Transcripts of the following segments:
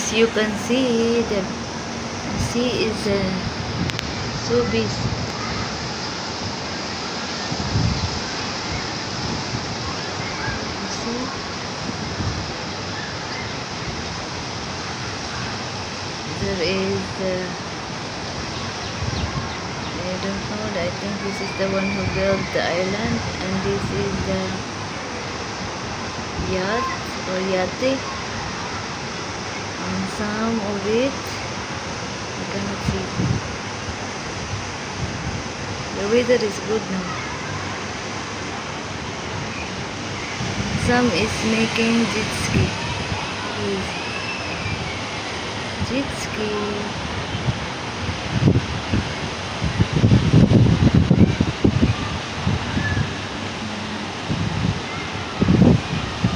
As you can see, the sea is so busy. You see? There is I don't know, I think this is the one who built the island, and this is the yacht or yate. And some of it you cannot see. The weather is good now. Some is making jet ski. Jet ski.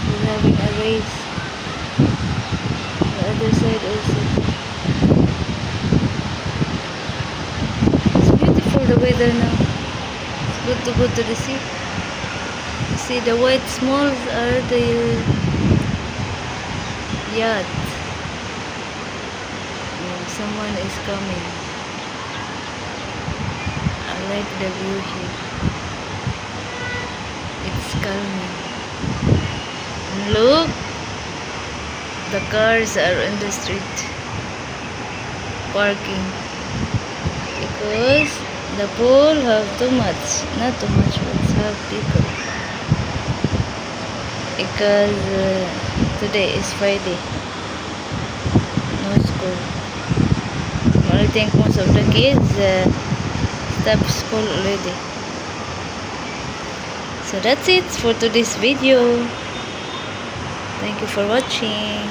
We're having a race. The other side also. It's beautiful the weather now. It's good to go to the sea. You see the white smalls are the yacht. Someone is coming. I like the view here. It's calming. And look, the cars are on the street parking because the pool have too much, not too much, but have people. Because today is Friday, no school. I think most of the kids stopped school already. So that's it for today's video. Thank you for watching.